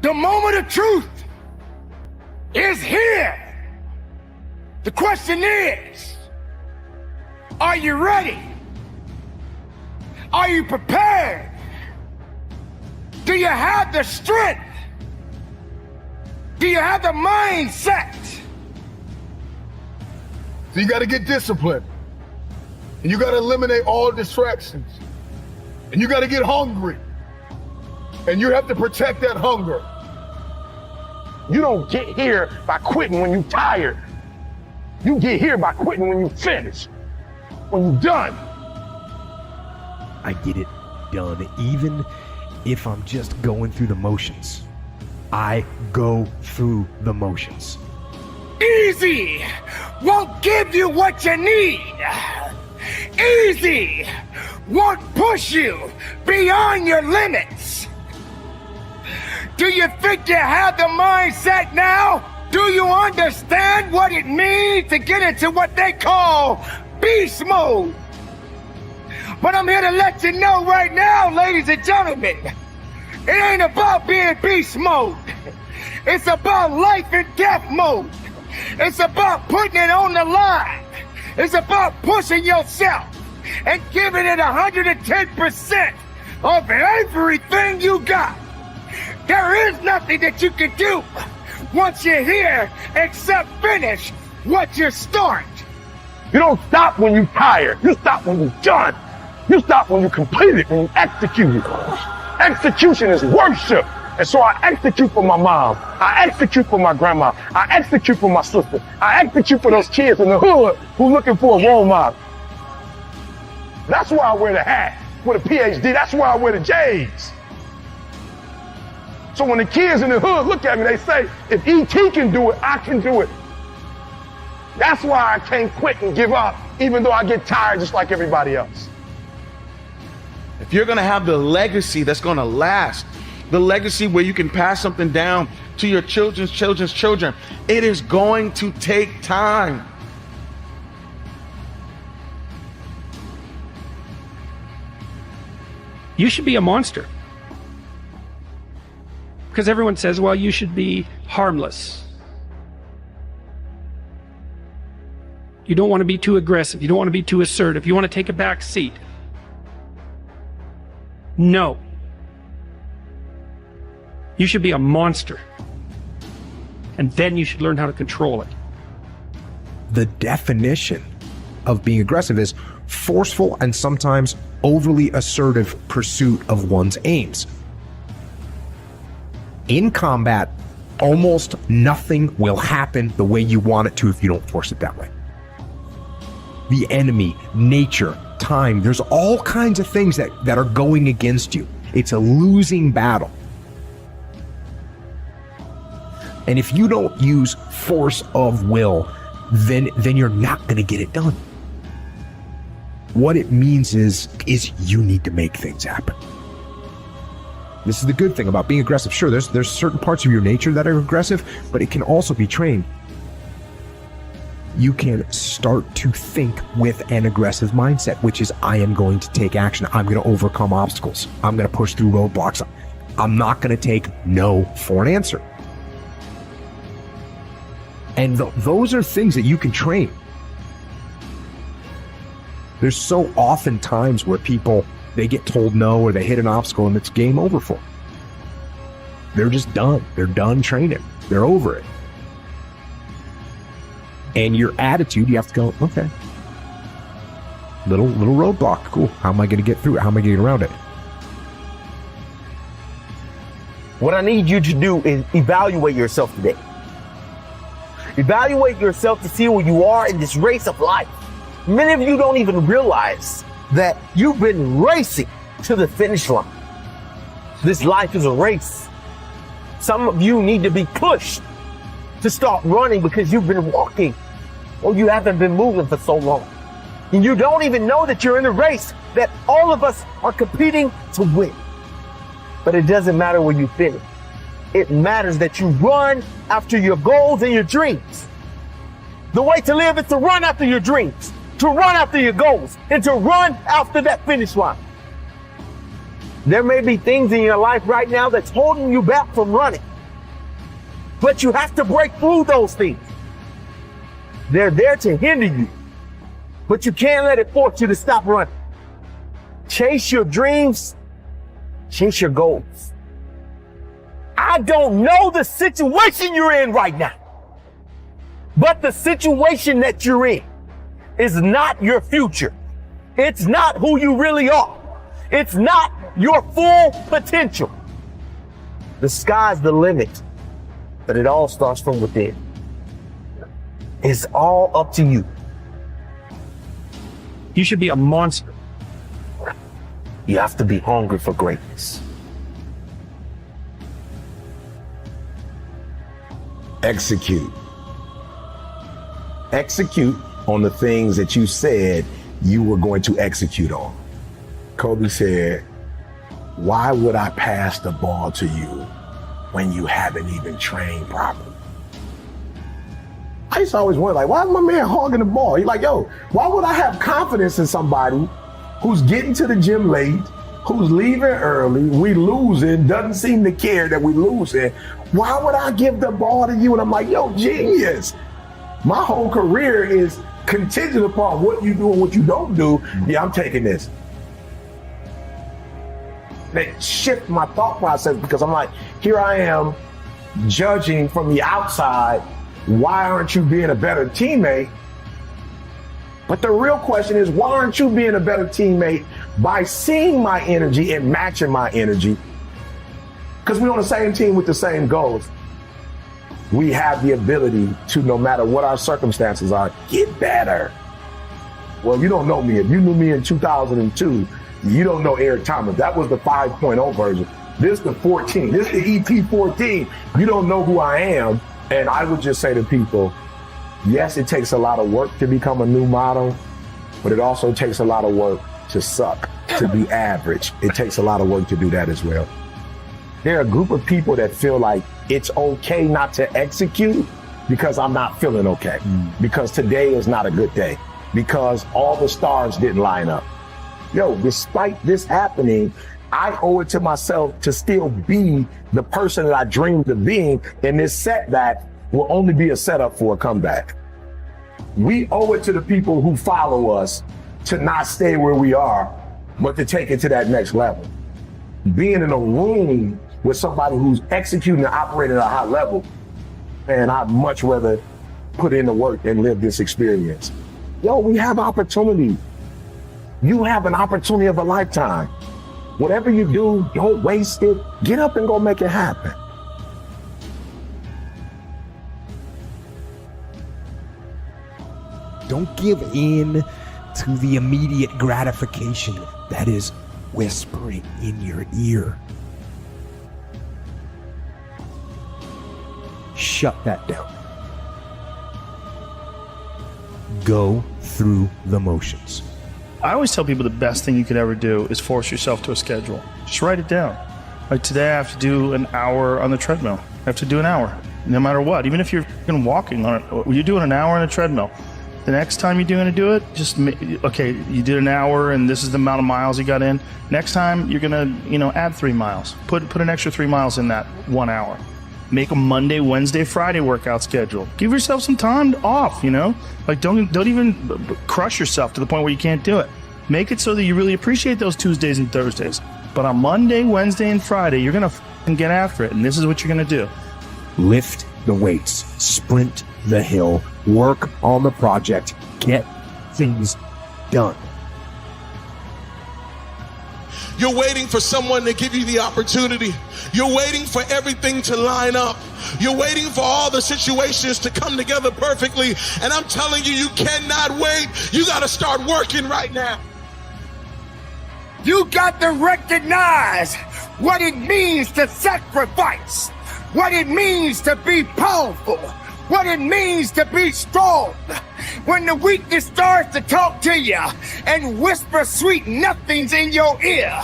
The moment of truth is here. The question is, are you ready? Are you prepared? Do you have the strength? Do you have the mindset? So you got to get disciplined. And you got to eliminate all distractions. And you got to get hungry. And you have to protect that hunger. You don't get here by quitting when you're tired. You get here by quitting when you finish, when you're done. I get it done, even if I'm just going through the motions. I go through the motions. Easy won't give you what you need. Easy won't push you beyond your limits. Do you think you have the mindset now? Do you understand what it means to get into what they call beast mode? But I'm here to let you know right now, ladies and gentlemen, it ain't about being beast mode. It's about life and death mode. It's about putting it on the line. It's about pushing yourself and giving it 110% of everything you got. There is nothing that you can do once you're here except finish what you start. You don't stop when you're tired. You stop when you're done. You stop when you complete it, when you execute it. Execution is worship. And so I execute for my mom. I execute for my grandma. I execute for my sister. I execute for those kids in the hood who looking for a role model. That's why I wear the hat with a PhD. That's why I wear the J's. So when the kids in the hood look at me, they say, if E.T. can do it, I can do it. That's why I can't quit and give up, even though I get tired just like everybody else. If you're gonna have the legacy that's gonna last, the legacy where you can pass something down to your children's children's children, it is going to take time. You should be a monster. Because everyone says, well, you should be harmless. You don't want to be too aggressive. You don't want to be too assertive. You want to take a back seat. No. You should be a monster. And then you should learn how to control it. The definition of being aggressive is forceful and sometimes overly assertive pursuit of one's aims. In combat, almost nothing will happen the way you want it to if you don't force it that way. The enemy, nature, time, there's all kinds of things that are going against you. It's a losing battle. And if you don't use force of will, then you're not going to get it done. What it means is you need to make things happen. This is the good thing about being aggressive. Sure, there's certain parts of your nature that are aggressive, but it can also be trained. You can start to think with an aggressive mindset, which is, I am going to take action. I'm going to overcome obstacles. I'm going to push through roadblocks. I'm not going to take no for an answer. And those are things that you can train. There's so often times where people, they get told no or they hit an obstacle and it's game over for them. They're just done. They're done training. They're over it. And your attitude, you have to go, okay, little roadblock, cool. How am I going to get through it? How am I going to get around it? What I need you to do is evaluate yourself today. Evaluate yourself to see where you are in this race of life. Many of you don't even realize that you've been racing to the finish line. This life is a race. Some of you need to be pushed to start running because you've been walking or you haven't been moving for so long. And you don't even know that you're in a race that all of us are competing to win. But it doesn't matter where you finish. It matters that you run after your goals and your dreams. The way to live is to run after your dreams, to run after your goals, and to run after that finish line. There may be things in your life right now that's holding you back from running. But you have to break through those things. They're there to hinder you, but you can't let it force you to stop running. Chase your dreams, chase your goals. I don't know the situation you're in right now, but the situation that you're in is not your future. It's not who you really are. It's not your full potential. The sky's the limit, but it all starts from within. It's all up to you. You should be a monster. You have to be hungry for greatness. Execute. Execute on the things that you said you were going to execute on. Kobe said, "Why would I pass the ball to you when you haven't even trained properly?" I used to always wonder, like, why is my man hogging the ball? He's like, yo, why would I have confidence in somebody who's getting to the gym late, who's leaving early, we losing, doesn't seem to care that we losing? Why would I give the ball to you? And I'm like, yo, genius. My whole career is contingent upon what you do and what you don't do. Yeah, I'm taking this. That shift my thought process, because I'm like, here I am judging from the outside, why aren't you being a better teammate? But the real question is, why aren't you being a better teammate by seeing my energy and matching my energy? Because we're on the same team with the same goals. We have the ability to, no matter what our circumstances are, get better. Well, you don't know me. If you knew me in 2002, you don't know Eric Thomas. That was the 5.0 version. This is the 14. This is the ET14. You don't know who I am. And I would just say to people, yes, it takes a lot of work to become a new model, but it also takes a lot of work to suck, to be average. It takes a lot of work to do that as well. There are a group of people that feel like it's okay not to execute because I'm not feeling okay, because today is not a good day, because all the stars didn't line up. Yo, despite this happening, I owe it to myself to still be the person that I dreamed of being, and this setback will only be a setup for a comeback. We owe it to the people who follow us to not stay where we are, but to take it to that next level. Being in a room with somebody who's executing and operating at a high level, and I'd much rather put in the work and live this experience. Yo, we have opportunity. You have an opportunity of a lifetime. Whatever you do, don't waste it. Get up and go make it happen. Don't give in to the immediate gratification that is whispering in your ear. Shut that down. Go through the motions. I always tell people the best thing you could ever do is force yourself to a schedule. Just write it down. Like today I have to do an hour on the treadmill. I have to do an hour, no matter what. Even if you're walking on it, you're doing an hour on a treadmill. The next time you're going to do it, just, okay, you did an hour and this is the amount of miles you got in. Next time you're going to, add 3 miles. Put an extra 3 miles in that 1 hour. Make a Monday, Wednesday, Friday workout schedule. Give yourself some time off, Like don't even crush yourself to the point where you can't do it. Make it so that you really appreciate those Tuesdays and Thursdays. But on Monday, Wednesday, and Friday, you're going to get after it. And this is what you're going to do. Lift the weights, sprint the hill, work on the project, get things done. You're waiting for someone to give you the opportunity. You're waiting for everything to line up. You're waiting for all the situations to come together perfectly. And I'm telling you, you cannot wait. You got to start working right now. You got to recognize what it means to sacrifice, what it means to be powerful, what it means to be strong. When the weakness starts to talk to you and whisper sweet nothings in your ear,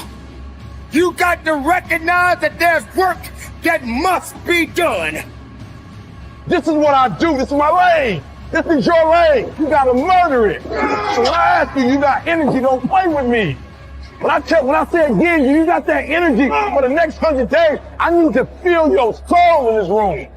you got to recognize that there's work that must be done. This is what I do. This is my lane. This is your lane. You gotta murder it. So when I ask you got energy, don't play with me. When I say again, you got that energy for the next 100 days, I need to feel your soul in this room.